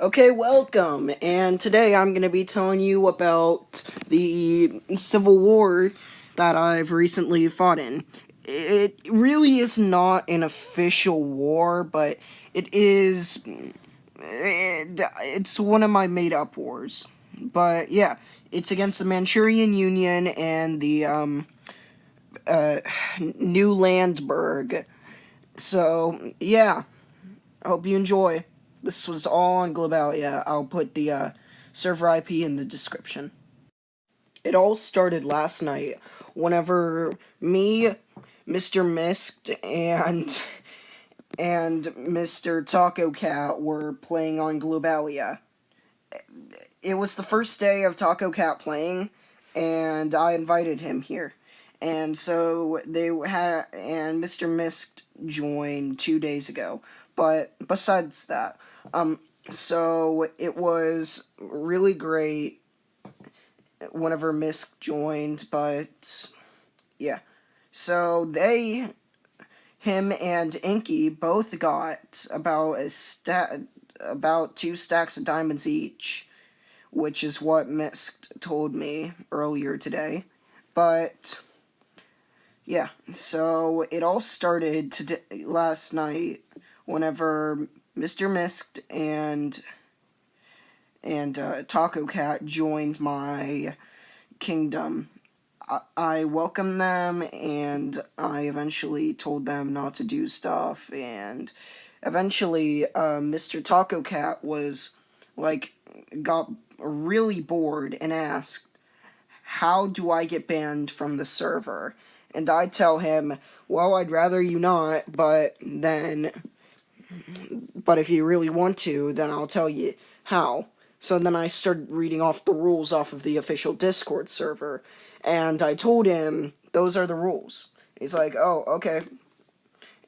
Okay, welcome. And today I'm going to be telling you about the Civil War that I've recently fought in. It really is not an official war, but it's one of my made up wars. But yeah, it's against the Manchurian Union and the New Landberg. So, yeah, I hope you enjoy. This was all on Globalia. I'll put the server IP in the description. It all started last night whenever me, Mr. Mist, and Mr. Taco Cat were playing on Globalia. It was the first day of Taco Cat playing, and I invited him here. And so and Mr. Mist joined 2 days ago. But besides that, so it was really great whenever Mist joined, but yeah. So him and Inky both got about 2 stacks of diamonds each, which is what Mist told me earlier today. But yeah, so it all started last night whenever Mr. Mist and Taco Cat joined my kingdom. I welcomed them, and I eventually told them not to do stuff, and eventually Mr. Taco Cat got really bored and asked, how do I get banned from the server? And I tell him, well, I'd rather you not, but if you really want to, then I'll tell you how. So then I started reading off the rules off of the official Discord server, and I told him, those are the rules. He's like, oh, okay.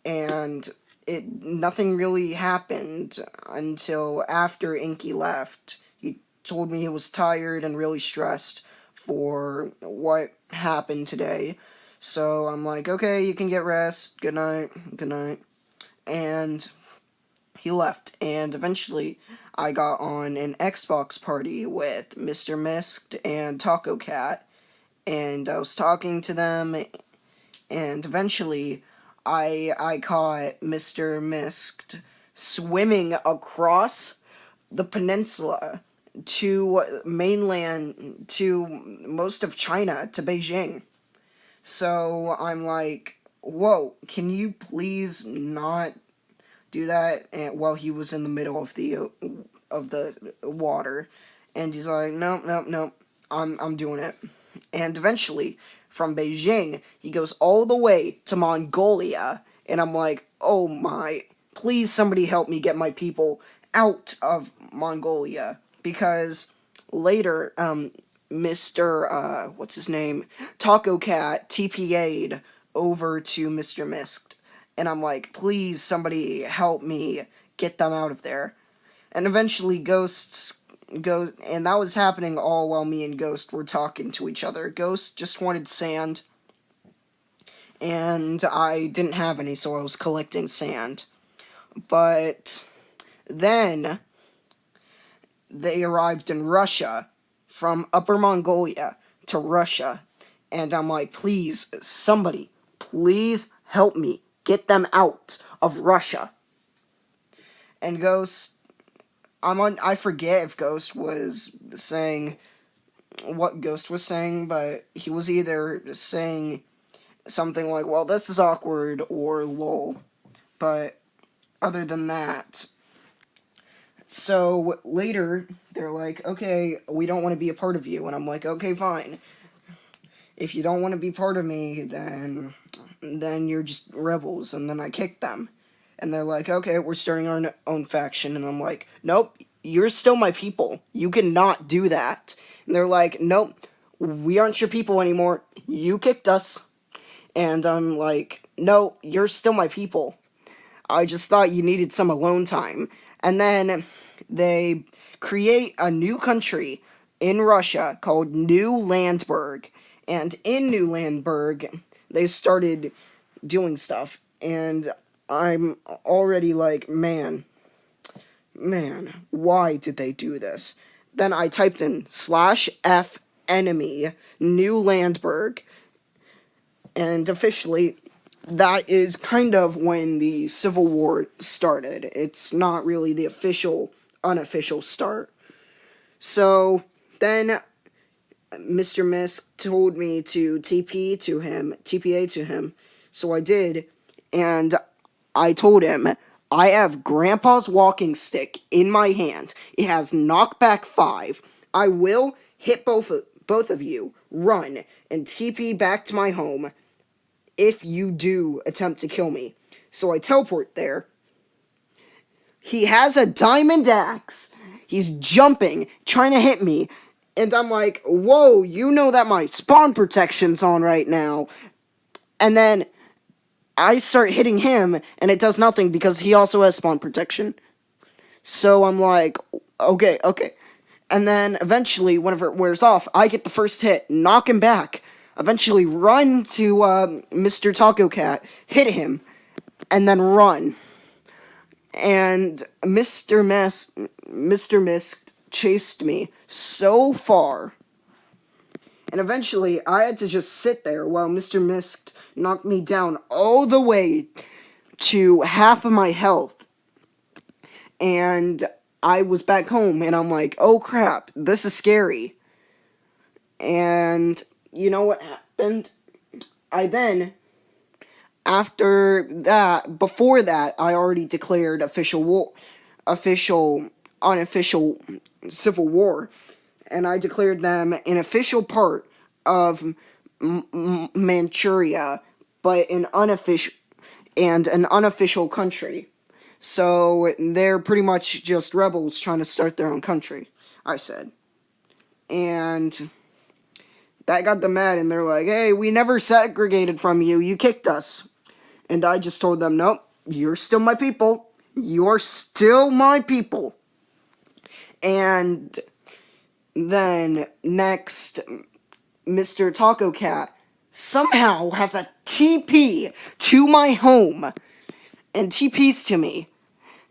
And nothing really happened until after Inky left. He told me he was tired and really stressed for what happened today. So I'm like, okay, you can get rest. Good night. Good night. And he left. And eventually I got on an Xbox party with Mr. Mist and Taco Cat. And I was talking to them. And eventually I caught Mr. Mist swimming across the peninsula to most of China, to Beijing. So I'm like, whoa, can you please not do that? And while he was in the middle of the water, and he's like, nope, nope, nope, I'm doing it. And eventually, from Beijing, he goes all the way to Mongolia, and I'm like, oh my, please somebody help me get my people out of Mongolia, because later, Mr. What's his name? Taco Cat TPA'd over to Mr. Mist. And I'm like, please, somebody help me get them out of there. And eventually, and that was happening all while me and Ghost were talking to each other. Ghost just wanted sand, and I didn't have any, so I was collecting sand. But then they arrived in Russia, from Upper Mongolia to Russia, and I'm like, please, somebody, please help me get them out of Russia. And Ghost, I forget if Ghost was saying what Ghost was saying, but he was either saying something like, well, this is awkward, or lol. But other than that, so later, they're like, okay, we don't want to be a part of you. And I'm like, okay, fine. If you don't want to be part of me, then you're just rebels. And then I kicked them. And they're like, okay, we're starting our own faction. And I'm like, nope, you're still my people. You cannot do that. And they're like, nope, we aren't your people anymore. You kicked us. And I'm like, no, you're still my people. I just thought you needed some alone time. And then they create a new country in Russia called New Landberg. And in New Landberg, they started doing stuff. And I'm already like, man, man, why did they do this? Then I typed in /F enemy New Landberg, and officially, that is kind of when the Civil War started. It's not really the unofficial start. So then Mr. Misk told me to TPA to him. So I did, and I told him, I have Grandpa's walking stick in my hand. It has knockback 5. I will hit both of you, run, and TP back to my home if you do attempt to kill me. So I teleport there. He has a diamond axe. He's jumping, trying to hit me. And I'm like, whoa, you know that my spawn protection's on right now. And then I start hitting him, and it does nothing because he also has spawn protection. So I'm like, okay. And then eventually, whenever it wears off, I get the first hit, knock him back. Eventually run to Mr. Taco Cat, hit him, and then run. And Mr. Mist chased me so far. And eventually, I had to just sit there while Mr. Mist knocked me down all the way to half of my health. And I was back home, and I'm like, oh crap, this is scary. And you know what happened? Before that, I already declared unofficial civil war, and I declared them an official part of Manchuria, but an unofficial country. So they're pretty much just rebels trying to start their own country, I said. And that got them mad, and they're like, hey, we never segregated from you. You kicked us. And I just told them, nope, you're still my people. You're still my people. And then next, Mr. Taco Cat somehow has a TP to my home and TPs to me.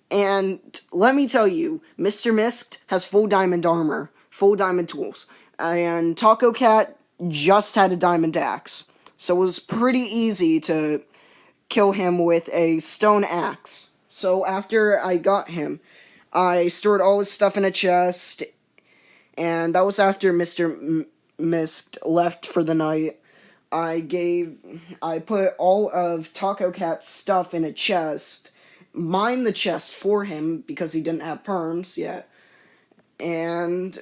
And let me tell you, Mr. Mist has full diamond armor, full diamond tools. And Taco Cat just had a diamond axe. So it was pretty easy to kill him with a stone axe. So after I got him, I stored all his stuff in a chest, and that was after Mr. Mist left for the night. I put all of Taco Cat's stuff in a chest, mined the chest for him because he didn't have perms yet, and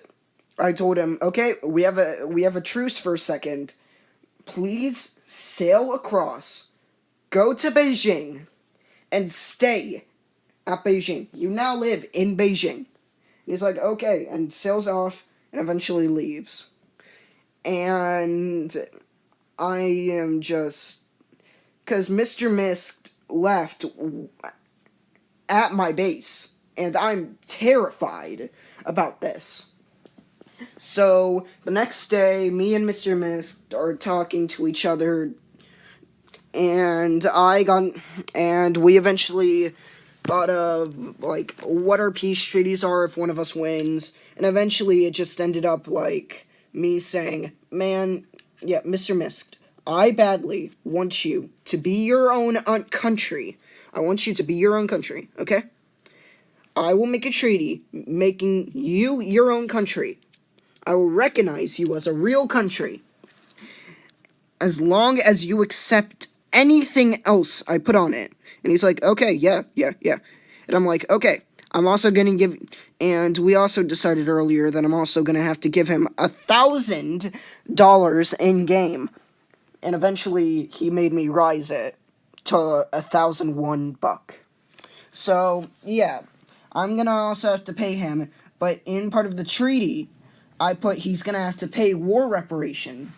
I told him, okay, we have a truce for a second. Please sail across, go to Beijing, and stay at Beijing. You now live in Beijing. And he's like, okay, and sails off and eventually leaves. And I am just... because Mr. Mist left at my base, and I'm terrified about this. So, the next day, me and Mr. Mist are talking to each other, and we eventually thought of, like, what our peace treaties are if one of us wins, and eventually it just ended up, like, me saying, man, yeah, Mr. Mist, I badly want you to be your own country. I want you to be your own country, okay? I will make a treaty making you your own country. I will recognize you as a real country as long as you accept anything else I put on it. And he's like, okay, yeah. And I'm like, okay, I'm also gonna give, and we also decided earlier that I'm also gonna have to give him $1,000 in game. And eventually he made me rise it to 1,001 buck. So, yeah, I'm gonna also have to pay him, but in part of the treaty, I put he's gonna have to pay war reparations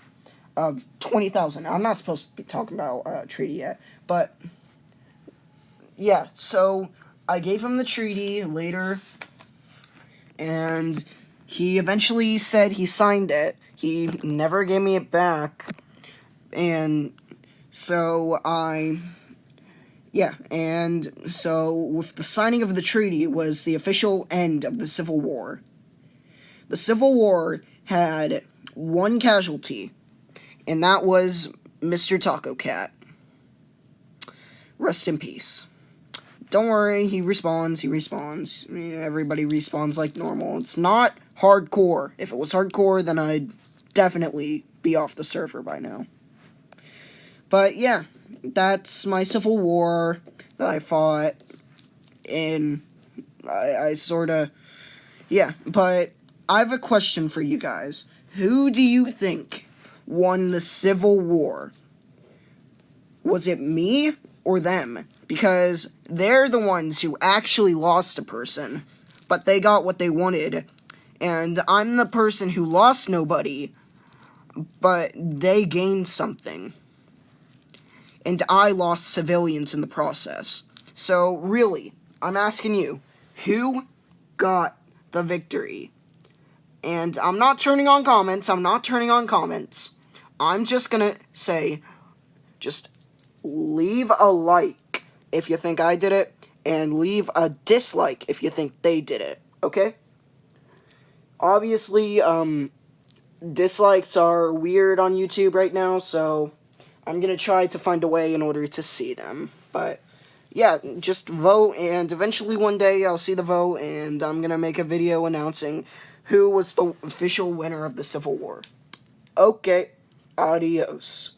of 20,000. I'm not supposed to be talking about treaty yet, but yeah. So I gave him the treaty later, and he eventually said he signed it. He never gave me it back, and so Yeah, and so with the signing of the treaty was the official end of the Civil War. The Civil War had one casualty, and that was Mr. Taco Cat. Rest in peace. Don't worry, he respawns. Everybody respawns like normal. It's not hardcore. If it was hardcore, then I'd definitely be off the server by now. But yeah, that's my Civil War that I fought in. I sorta. Yeah, but I have a question for you guys. Who do you think won the Civil War? Was it me or them? Because they're the ones who actually lost a person, but they got what they wanted. And I'm the person who lost nobody, but they gained something. And I lost civilians in the process. So, really, I'm asking you, who got the victory? And I'm not turning on comments. I'm just gonna say, just leave a like if you think I did it, and leave a dislike if you think they did it, okay? Obviously, dislikes are weird on YouTube right now, so I'm gonna try to find a way in order to see them. But yeah, just vote, and eventually one day I'll see the vote, and I'm gonna make a video announcing who was the official winner of the Civil War. Okay, adios.